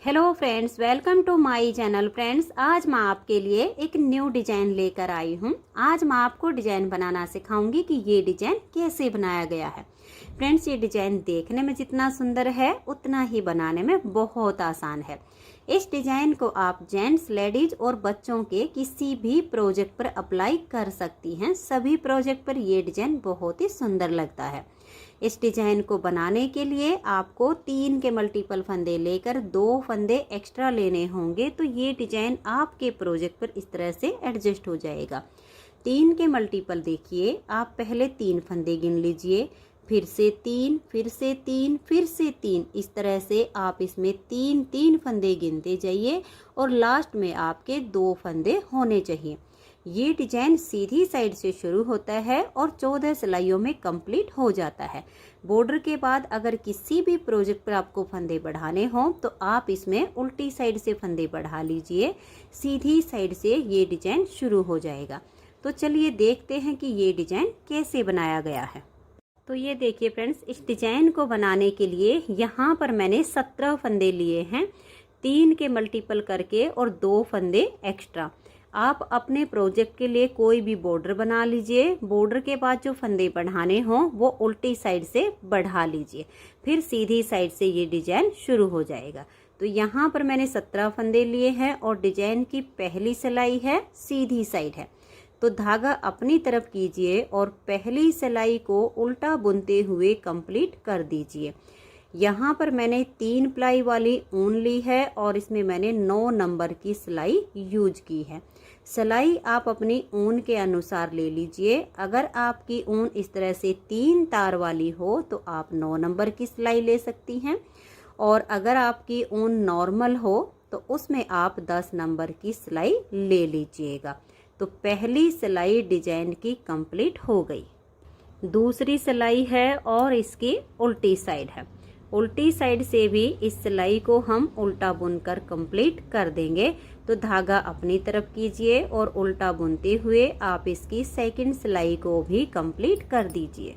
Hello friends, welcome to my channel. Friends, आज मैं आपके लिए एक न्यू डिजाइन लेकर आई हूँ। आज मैं आपको डिजाइन बनाना सिखाऊंगी कि ये डिजाइन कैसे बनाया गया है। फ्रेंड्स, ये डिजाइन देखने में जितना सुंदर है उतना ही बनाने में बहुत आसान है। इस डिजाइन को आप जेंट्स, लेडीज और बच्चों के किसी भी प्रोजेक्ट पर अप्लाई कर सकती हैं। सभी प्रोजेक्ट पर ये डिजाइन बहुत ही सुंदर लगता है। इस डिजाइन को बनाने के लिए आपको 3 के मल्टीपल फंदे लेकर 2 फंदे एक्स्ट्रा लेने होंगे, तो ये डिजाइन आपके प्रोजेक्ट पर इस तरह से एडजस्ट हो जाएगा। 3 के मल्टीपल देखिए, आप पहले 3 फंदे गिन लीजिए, फिर से 3, फिर से 3, फिर से 3। इस तरह से आप इसमें 3 फंदे गिनते जाइए और लास्ट में आपके 2 फंदे होने चाहिए। ये डिजाइन सीधी साइड से शुरू होता है और 14 सिलाइयों में कंप्लीट हो जाता है। बॉर्डर के बाद अगर किसी भी प्रोजेक्ट पर आपको फंदे बढ़ाने हों तो आप इसमें उल्टी साइड से फंदे बढ़ा लीजिए, सीधी साइड से ये डिजाइन शुरू हो जाएगा। तो चलिए देखते हैं कि ये डिजाइन कैसे बनाया गया है। तो ये देखिए फ्रेंड्स, इस डिजाइन को बनाने के लिए यहाँ पर मैंने 17 फंदे लिए हैं, 3 के मल्टीपल करके और 2 फंदे एक्स्ट्रा। आप अपने प्रोजेक्ट के लिए कोई भी बॉर्डर बना लीजिए। बॉर्डर के बाद जो फंदे बढ़ाने हों वो उल्टी साइड से बढ़ा लीजिए, फिर सीधी साइड से ये डिजाइन शुरू हो जाएगा। तो यहाँ पर मैंने 17 फंदे लिए हैं और डिजाइन की पहली सिलाई है, सीधी साइड है। तो धागा अपनी तरफ कीजिए और पहली सिलाई को उल्टा बुनते हुए कंप्लीट कर दीजिए। यहाँ पर मैंने 3 प्लाई वाली ऊन ली है और इसमें मैंने 9 नंबर की सिलाई यूज की है। सिलाई आप अपनी ऊन के अनुसार ले लीजिए। अगर आपकी ऊन इस तरह से 3 तार वाली हो तो आप 9 नंबर की सिलाई ले सकती हैं, और अगर आपकी ऊन नॉर्मल हो तो उसमें आप 10 नंबर की सिलाई ले लीजिएगा। तो पहली सिलाई डिजाइन की कंप्लीट हो गई। दूसरी सिलाई है और इसकी उल्टी साइड है। उल्टी साइड से भी इस सिलाई को हम उल्टा बुनकर कंप्लीट कर देंगे। तो धागा अपनी तरफ कीजिए और उल्टा बुनते हुए आप इसकी सेकंड सिलाई को भी कंप्लीट कर दीजिए।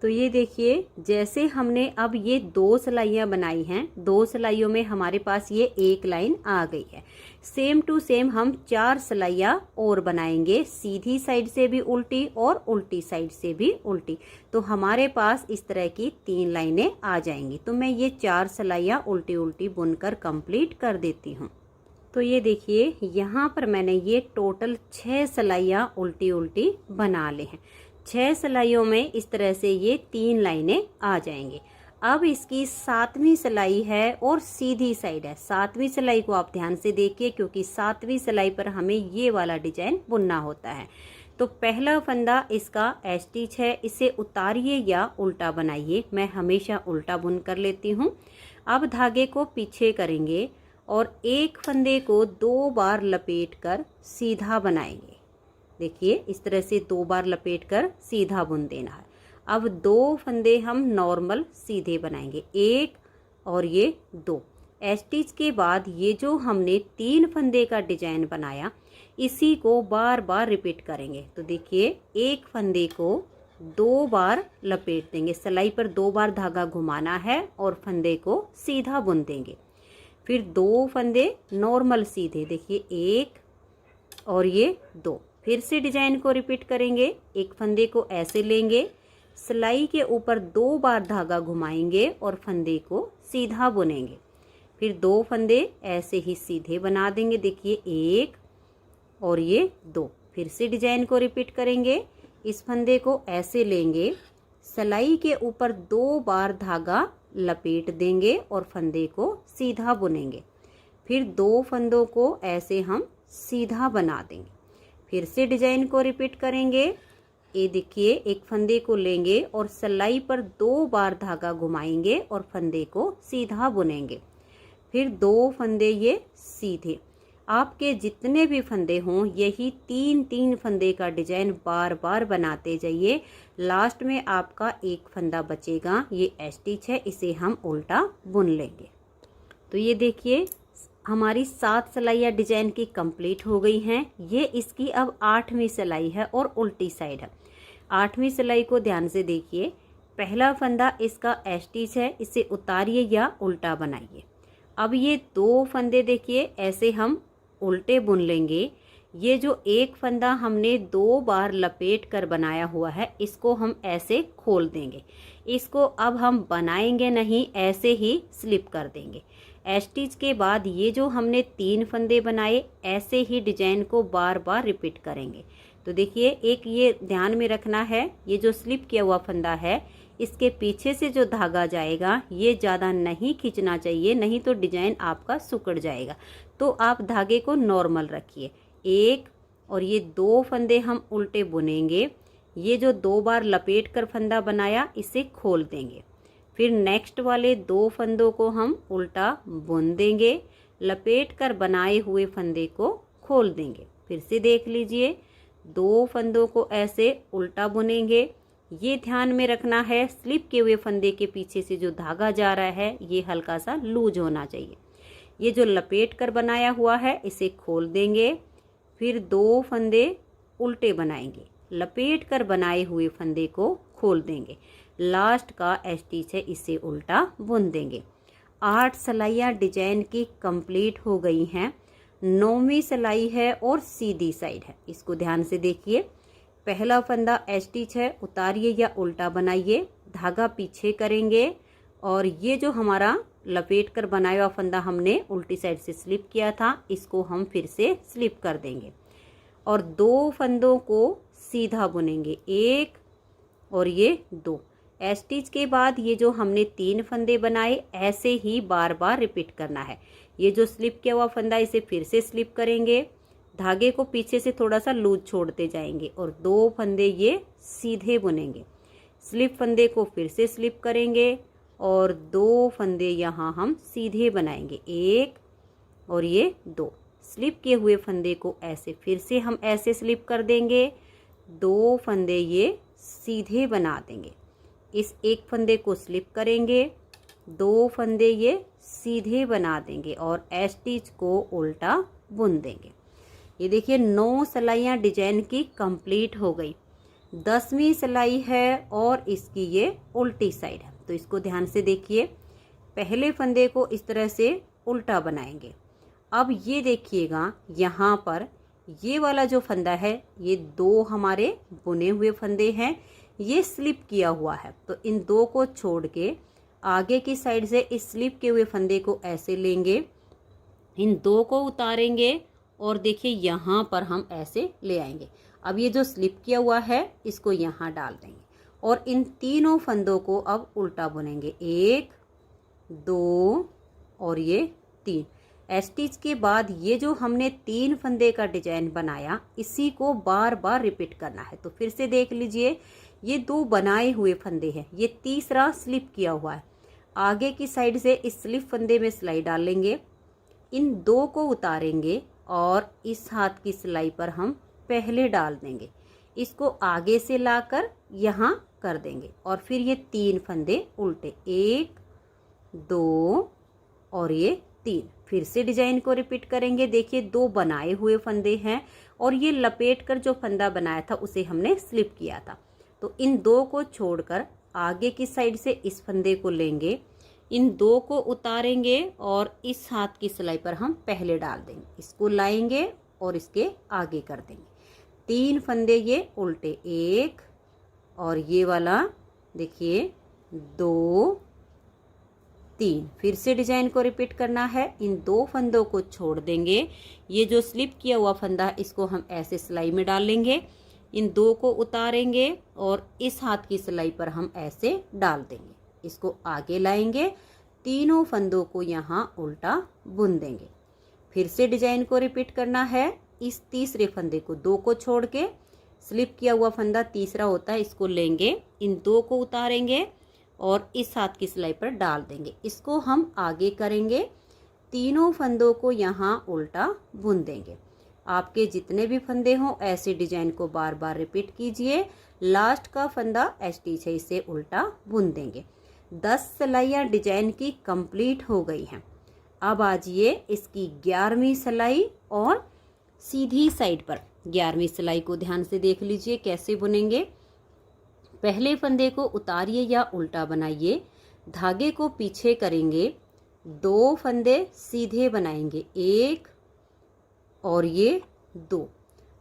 तो ये देखिए, जैसे हमने अब ये 2 सिलाइयाँ बनाई हैं, 2 सिलाइयों में हमारे पास ये एक लाइन आ गई है। सेम टू सेम हम 4 सिलाइयाँ और बनाएंगे, सीधी साइड से भी उल्टी और उल्टी साइड से भी उल्टी। तो हमारे पास इस तरह की 3 लाइनें आ जाएंगी। तो मैं ये 4 सिलाइयाँ उल्टी उल्टी बुनकर कंप्लीट कर देती हूँ। तो ये देखिए, यहाँ पर मैंने ये टोटल 6 सिलाइयाँ उल्टी उल्टी बना ली हैं। 6 सिलाइयों में इस तरह से ये 3 लाइनें आ जाएंगी। अब इसकी 7वीं सिलाई है और सीधी साइड है। 7वीं सिलाई को आप ध्यान से देखिए, क्योंकि 7वीं सिलाई पर हमें ये वाला डिजाइन बुनना होता है। तो पहला फंदा इसका स्टिच है, इसे उतारिए या उल्टा बनाइए। मैं हमेशा उल्टा बुन कर लेती हूँ। अब धागे को पीछे करेंगे और एक फंदे को 2 बार लपेट कर सीधा बनाएंगे। देखिए, इस तरह से 2 बार लपेट कर सीधा बुन देना है। अब 2 फंदे हम नॉर्मल सीधे बनाएंगे, 1 और ये 2। स्टिच के बाद ये जो हमने 3 फंदे का डिजाइन बनाया, इसी को बार बार रिपीट करेंगे। तो देखिए, एक फंदे को 2 बार लपेट देंगे, सिलाई पर 2 बार धागा घुमाना है और फंदे को सीधा बुन देंगे। फिर 2 फंदे नॉर्मल सीधे, देखिए 1 और ये 2। फिर से डिजाइन को रिपीट करेंगे। एक फंदे को ऐसे लेंगे, सिलाई के ऊपर 2 बार धागा घुमाएंगे और फंदे को सीधा बुनेंगे। फिर 2 फंदे ऐसे ही सीधे बना देंगे, देखिए 1 और ये 2। फिर से डिजाइन को रिपीट करेंगे। इस फंदे को ऐसे लेंगे, सिलाई के ऊपर 2 बार धागा लपेट देंगे और फंदे को सीधा बुनेंगे। फिर 2 फंदों को ऐसे हम सीधा बना देंगे। फिर से डिजाइन को रिपीट करेंगे। ये देखिए, एक फंदे को लेंगे और सिलाई पर 2 बार धागा घुमाएंगे और फंदे को सीधा बुनेंगे। फिर 2 फंदे ये सीधे। आपके जितने भी फंदे हों, यही 3 फंदे का डिजाइन बार बार बनाते जाइए। लास्ट में आपका एक फंदा बचेगा, ये स्टिच है, इसे हम उल्टा बुन लेंगे। तो ये देखिए, हमारी 7 सिलाइयाँ डिजाइन की कंप्लीट हो गई हैं। ये इसकी अब 8वीं सिलाई है और उल्टी साइड है। 8वीं सिलाई को ध्यान से देखिए। पहला फंदा इसका स्टिच है, इसे उतारिए या उल्टा बनाइए। अब ये 2 फंदे देखिए ऐसे हम उल्टे बुन लेंगे। ये जो एक फंदा हमने 2 बार लपेट कर बनाया हुआ है, इसको हम ऐसे खोल देंगे। इसको अब हम बनाएंगे नहीं, ऐसे ही स्लिप कर देंगे। स्टिच के बाद ये जो हमने 3 फंदे बनाए, ऐसे ही डिजाइन को बार बार रिपीट करेंगे। तो देखिए, एक ये ध्यान में रखना है, ये जो स्लिप किया हुआ फंदा है, इसके पीछे से जो धागा जाएगा ये ज़्यादा नहीं खींचना चाहिए, नहीं तो डिजाइन आपका सिकुड़ जाएगा। तो आप धागे को नॉर्मल रखिए। एक और ये 2 फंदे हम उल्टे बुनेंगे। ये जो 2 बार लपेट कर फंदा बनाया, इसे खोल देंगे। फिर नेक्स्ट वाले 2 फंदों को हम उल्टा बुन देंगे, लपेट कर बनाए हुए फंदे को खोल देंगे। फिर से देख लीजिए, 2 फंदों को ऐसे उल्टा बुनेंगे। ये ध्यान में रखना है, स्लिप किए हुए फंदे के पीछे से जो धागा जा रहा है, ये हल्का सा लूज होना चाहिए। ये जो लपेट कर बनाया हुआ है, इसे खोल देंगे। फिर 2 फंदे उल्टे बनाएंगे, लपेट कर बनाए हुए फंदे को खोल देंगे। लास्ट का स्टिच है, इसे उल्टा बुन देंगे। 8 सिलाइयाँ डिजाइन की कंप्लीट हो गई हैं। 9वीं सिलाई है और सीधी साइड है। इसको ध्यान से देखिए। पहला फंदा स्टिच है, उतारिए या उल्टा बनाइए, धागा पीछे करेंगे और ये जो हमारा लपेट कर बनाया हुआ फंदा हमने उल्टी साइड से स्लिप किया था, इसको हम फिर से स्लिप कर देंगे और 2 फंदों को सीधा बुनेंगे, 1 और ये 2। स्टिच के बाद ये जो हमने 3 फंदे बनाए, ऐसे ही बार बार रिपीट करना है। ये जो स्लिप किया हुआ फंदा, इसे फिर से स्लिप करेंगे, धागे को पीछे से थोड़ा सा लूज छोड़ते जाएंगे और 2 फंदे ये सीधे बुनेंगे। स्लिप फंदे को फिर से स्लिप करेंगे और 2 फंदे यहाँ हम सीधे बनाएंगे, 1 और ये 2। स्लिप किए हुए फंदे को ऐसे फिर से हम ऐसे स्लिप कर देंगे, 2 फंदे ये सीधे बना देंगे। इस एक फंदे को स्लिप करेंगे, 2 फंदे ये सीधे बना देंगे और स्टिच को उल्टा बुन देंगे। ये देखिए, 9 सिलाइयाँ डिजाइन की कंप्लीट हो गई। 10वीं सिलाई है और इसकी ये उल्टी साइड है। तो इसको ध्यान से देखिए। पहले फंदे को इस तरह से उल्टा बनाएंगे। अब ये देखिएगा, यहाँ पर ये वाला जो फंदा है, ये 2 हमारे बुने हुए फंदे हैं, ये स्लिप किया हुआ है। तो इन 2 को छोड़ के आगे की साइड से इस स्लिप किए हुए फंदे को ऐसे लेंगे, इन 2 को उतारेंगे और देखिए यहाँ पर हम ऐसे ले आएंगे। अब ये जो स्लिप किया हुआ है, इसको यहाँ डाल देंगे और इन तीनों फंदों को अब उल्टा बुनेंगे, 1 2 और ये 3। स्टिच के बाद ये जो हमने 3 फंदे का डिजाइन बनाया, इसी को बार बार रिपीट करना है। तो फिर से देख लीजिए, ये 2 बनाए हुए फंदे हैं, ये तीसरा स्लिप किया हुआ है। आगे की साइड से इस स्लिप फंदे में सिलाई डालेंगे, इन 2 को उतारेंगे और इस हाथ की सिलाई पर हम पहले डाल देंगे, इसको आगे से लाकर यहाँ कर देंगे और फिर ये 3 फंदे उल्टे, 1 2 और ये 3। फिर से डिजाइन को रिपीट करेंगे। देखिए, 2 बनाए हुए फंदे हैं और ये लपेट कर जो फंदा बनाया था उसे हमने स्लिप किया था। तो इन 2 को छोड़कर आगे की साइड से इस फंदे को लेंगे, इन 2 को उतारेंगे और इस हाथ की सिलाई पर हम पहले डाल देंगे, इसको लाएंगे और इसके आगे कर देंगे। 3 फंदे ये उल्टे, 1 और ये वाला देखिए 2 3। फिर से डिजाइन को रिपीट करना है। इन 2 फंदों को छोड़ देंगे, ये जो स्लिप किया हुआ फंदा है, इसको हम ऐसे सिलाई में डाल लेंगे, इन 2 को उतारेंगे और इस हाथ की सिलाई पर हम ऐसे डाल देंगे, इसको आगे लाएंगे, तीनों फंदों को यहाँ उल्टा बुन देंगे। फिर से डिजाइन को रिपीट करना है। इस तीसरे फंदे को, 2 को छोड़ के स्लिप किया हुआ फंदा तीसरा होता है, इसको लेंगे, इन 2 को उतारेंगे और इस हाथ की सिलाई पर डाल देंगे, इसको हम आगे करेंगे, तीनों फंदों को यहाँ उल्टा बुन देंगे। आपके जितने भी फंदे हों, ऐसे डिजाइन को बार बार रिपीट कीजिए। लास्ट का फंदा स्टिच है, इसे उल्टा बुन देंगे। 10 सिलाइयाँ डिजाइन की कंप्लीट हो गई हैं। अब आजिए इसकी 11वीं सिलाई और सीधी साइड पर 11वीं सिलाई को ध्यान से देख लीजिए कैसे बुनेंगे। पहले फंदे को उतारिए या उल्टा बनाइए, धागे को पीछे करेंगे, 2 फंदे सीधे बनाएंगे, 1 और ये 2।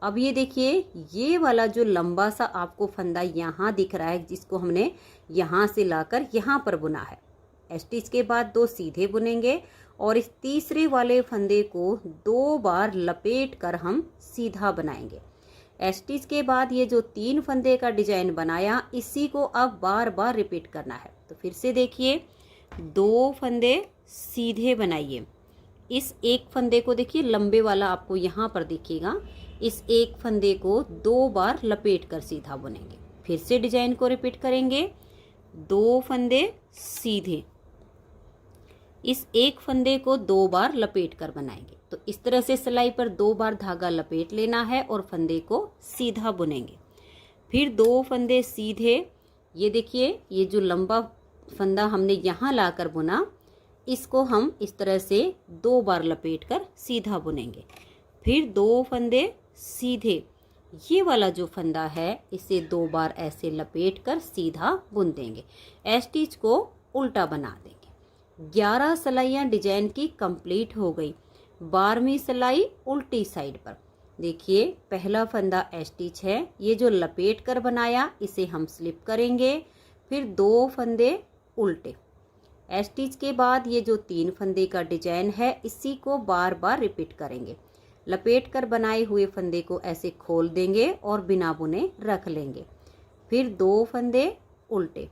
अब ये देखिए, ये वाला जो लंबा सा आपको फंदा यहाँ दिख रहा है, जिसको हमने यहाँ से लाकर यहाँ पर बुना है, स्टिच के बाद 2 सीधे बुनेंगे और इस तीसरे वाले फंदे को 2 बार लपेट कर हम सीधा बनाएंगे। स्टिच के बाद ये जो 3 फंदे का डिजाइन बनाया, इसी को अब बार बार रिपीट करना है। तो फिर से देखिए, 2 फंदे सीधे बनाइए, इस एक फंदे को देखिए लंबे वाला आपको यहाँ पर दिखेगा, इस एक फंदे को 2 बार लपेट कर सीधा बुनेंगे। फिर से डिजाइन को रिपीट करेंगे, 2 फंदे सीधे, इस एक फंदे को 2 बार लपेट कर बनाएंगे। तो इस तरह से सिलाई पर 2 बार धागा लपेट लेना है और फंदे को सीधा बुनेंगे। फिर 2 फंदे सीधे, ये देखिए, ये जो लंबा फंदा हमने यहाँ लाकर बुना, इसको हम इस तरह से 2 बार लपेट कर सीधा बुनेंगे। फिर 2 फंदे सीधे, ये वाला जो फंदा है इसे 2 बार ऐसे लपेट कर सीधा बुन देंगे। स्टिच को उल्टा बना देंगे। 11 सिलाइयाँ डिजाइन की कंप्लीट हो गई। 12वीं सिलाई उल्टी साइड पर। देखिए, पहला फंदा स्टिच है, ये जो लपेट कर बनाया इसे हम स्लिप करेंगे। फिर 2 फंदे उल्टे, स्टिच के बाद ये जो 3 फंदे का डिजाइन है, इसी को बार बार रिपीट करेंगे। लपेट कर बनाए हुए फंदे को ऐसे खोल देंगे और बिना बुने रख लेंगे। फिर 2 फंदे उल्टे,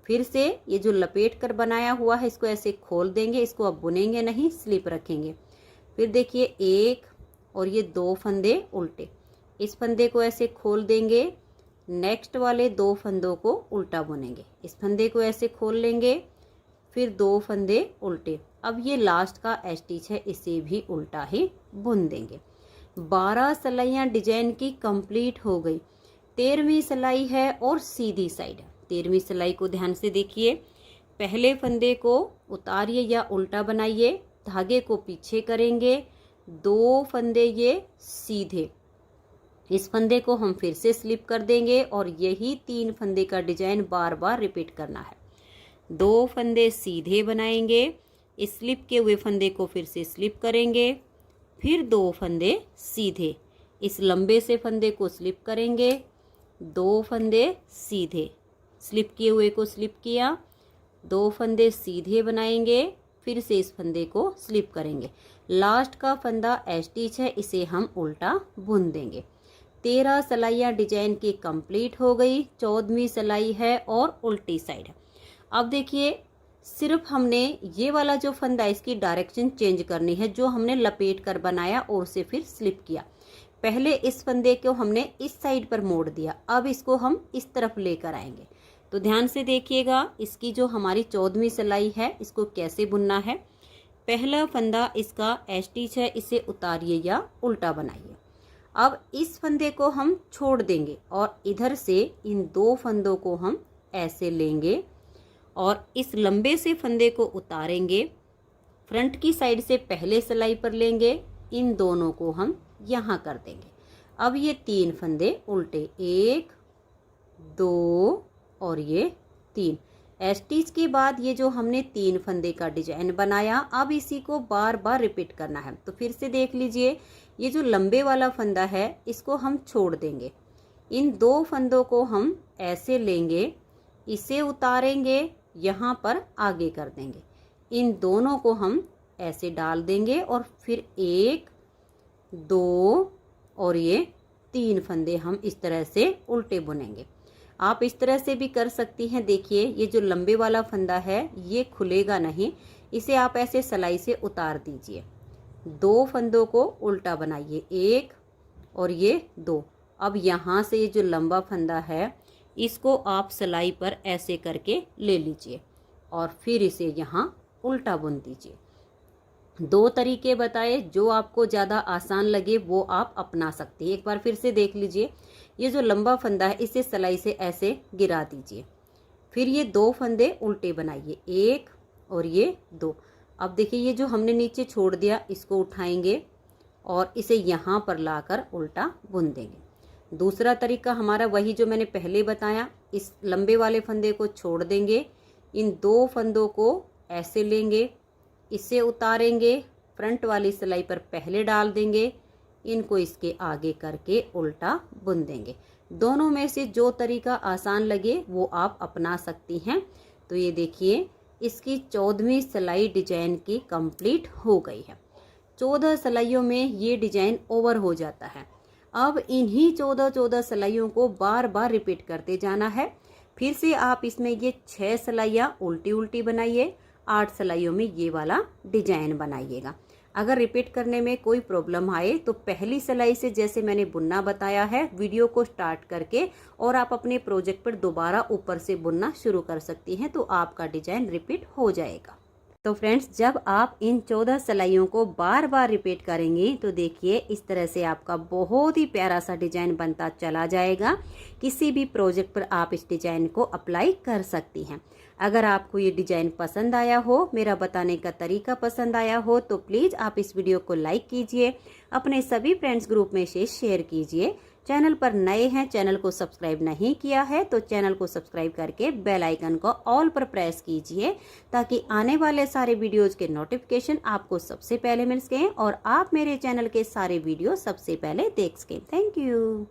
फिर से ये जो लपेट कर बनाया हुआ है इसको ऐसे खोल देंगे, इसको अब बुनेंगे नहीं, स्लिप रखेंगे। फिर देखिए, 1 और ये 2 फंदे उल्टे, इस फंदे को ऐसे खोल देंगे, नेक्स्ट वाले 2 फंदों को उल्टा बुनेंगे, इस फंदे को ऐसे खोल लेंगे, फिर 2 फंदे उल्टे। अब ये लास्ट का स्टिच है, इसे भी उल्टा ही बुन देंगे। 12 सिलाइयाँ डिजाइन की कंप्लीट हो गई। 13वीं सिलाई है और सीधी साइड है। 13वीं सिलाई को ध्यान से देखिए, पहले फंदे को उतारिए या उल्टा बनाइए, धागे को पीछे करेंगे, 2 फंदे ये सीधे, इस फंदे को हम फिर से स्लिप कर देंगे और यही 3 फंदे का डिजाइन बार बार रिपीट करना है। 2 फंदे सीधे बनाएंगे, इस स्लिप के हुए फंदे को फिर से स्लिप करेंगे, फिर 2 फंदे सीधे, इस लंबे से फंदे को स्लिप करेंगे, 2 फंदे सीधे, स्लिप किए हुए को स्लिप किया, 2 फंदे सीधे बनाएंगे, फिर से इस फंदे को स्लिप करेंगे। लास्ट का फंदा स्टिच है, इसे हम उल्टा बुन देंगे। 13 सिलाइयाँ डिजाइन की कंप्लीट हो गई। 14वीं सिलाई है और उल्टी साइड है। अब देखिए, सिर्फ हमने ये वाला जो फंदा, इसकी डायरेक्शन चेंज करनी है, जो हमने लपेट कर बनाया और उसे फिर स्लिप किया। पहले इस फंदे को हमने इस साइड पर मोड़ दिया, अब इसको हम इस तरफ लेकर आएंगे। तो ध्यान से देखिएगा, इसकी जो हमारी 14वीं सिलाई है, इसको कैसे बुनना है। पहला फंदा इसका स्टिच है, इसे उतारिए या उल्टा बनाइए। अब इस फंदे को हम छोड़ देंगे और इधर से इन 2 फंदों को हम ऐसे लेंगे और इस लंबे से फंदे को उतारेंगे, फ्रंट की साइड से पहले सिलाई पर लेंगे, इन दोनों को हम यहाँ कर देंगे। अब ये 3 फंदे उल्टे, 1 2 और ये 3। स्टिच के बाद ये जो हमने 3 फंदे का डिजाइन बनाया, अब इसी को बार बार रिपीट करना है। तो फिर से देख लीजिए, ये जो लंबे वाला फंदा है इसको हम छोड़ देंगे, इन 2 फंदों को हम ऐसे लेंगे, इसे उतारेंगे, यहाँ पर आगे कर देंगे, इन दोनों को हम ऐसे डाल देंगे और फिर 1 2 और ये 3 फंदे हम इस तरह से उल्टे बुनेंगे। आप इस तरह से भी कर सकती हैं। देखिए, ये जो लंबे वाला फंदा है ये खुलेगा नहीं, इसे आप ऐसे सिलाई से उतार दीजिए। 2 फंदों को उल्टा बनाइए, 1 और ये 2। अब यहाँ से ये जो लंबा फंदा है इसको आप सिलाई पर ऐसे करके ले लीजिए और फिर इसे यहाँ उल्टा बुन दीजिए। 2 तरीके बताए, जो आपको ज़्यादा आसान लगे वो आप अपना सकते हैं। एक बार फिर से देख लीजिए, ये जो लंबा फंदा है इसे सिलाई से ऐसे गिरा दीजिए, फिर ये 2 फंदे उल्टे बनाइए, 1 और ये 2। अब देखिए, ये जो हमने नीचे छोड़ दिया इसको उठाएंगे और इसे यहाँ पर लाकर उल्टा बुन देंगे। दूसरा तरीका हमारा वही जो मैंने पहले बताया, इस लंबे वाले फंदे को छोड़ देंगे, इन 2 फंदों को ऐसे लेंगे, इसे उतारेंगे, फ्रंट वाली सिलाई पर पहले डाल देंगे, इनको इसके आगे करके उल्टा बुन देंगे। दोनों में से जो तरीका आसान लगे वो आप अपना सकती हैं। तो ये देखिए इसकी 14वीं सिलाई डिजाइन की कंप्लीट हो गई है। 14 सिलाइयों में ये डिजाइन ओवर हो जाता है। अब इन्हीं 14 सिलाइयों को बार बार रिपीट करते जाना है। फिर से आप इसमें ये 6 सिलाइयाँ उल्टी उल्टी बनाइए, 8 सिलाइयों में ये वाला डिजाइन बनाइएगा। अगर रिपीट करने में कोई प्रॉब्लम आए तो पहली सिलाई से जैसे मैंने बुनना बताया है वीडियो को स्टार्ट करके और आप अपने प्रोजेक्ट पर दोबारा ऊपर से बुनना शुरू कर सकती हैं, तो आपका डिजाइन रिपीट हो जाएगा। तो फ्रेंड्स, जब आप इन 14 सिलाइयों को बार बार रिपीट करेंगी तो देखिए इस तरह से आपका बहुत ही प्यारा सा डिजाइन बनता चला जाएगा। किसी भी प्रोजेक्ट पर आप इस डिजाइन को अप्लाई कर सकती हैं। अगर आपको ये डिजाइन पसंद आया हो, मेरा बताने का तरीका पसंद आया हो, तो प्लीज़ आप इस वीडियो को लाइक कीजिए, अपने सभी फ्रेंड्स ग्रुप में से शेयर कीजिए। चैनल पर नए हैं, चैनल को सब्सक्राइब नहीं किया है तो चैनल को सब्सक्राइब करके बेल आइकन को ऑल पर प्रेस कीजिए, ताकि आने वाले सारे वीडियोज़ के नोटिफिकेशन आपको सबसे पहले मिल सकें और आप मेरे चैनल के सारे वीडियो सबसे पहले देख सकें। Thank you.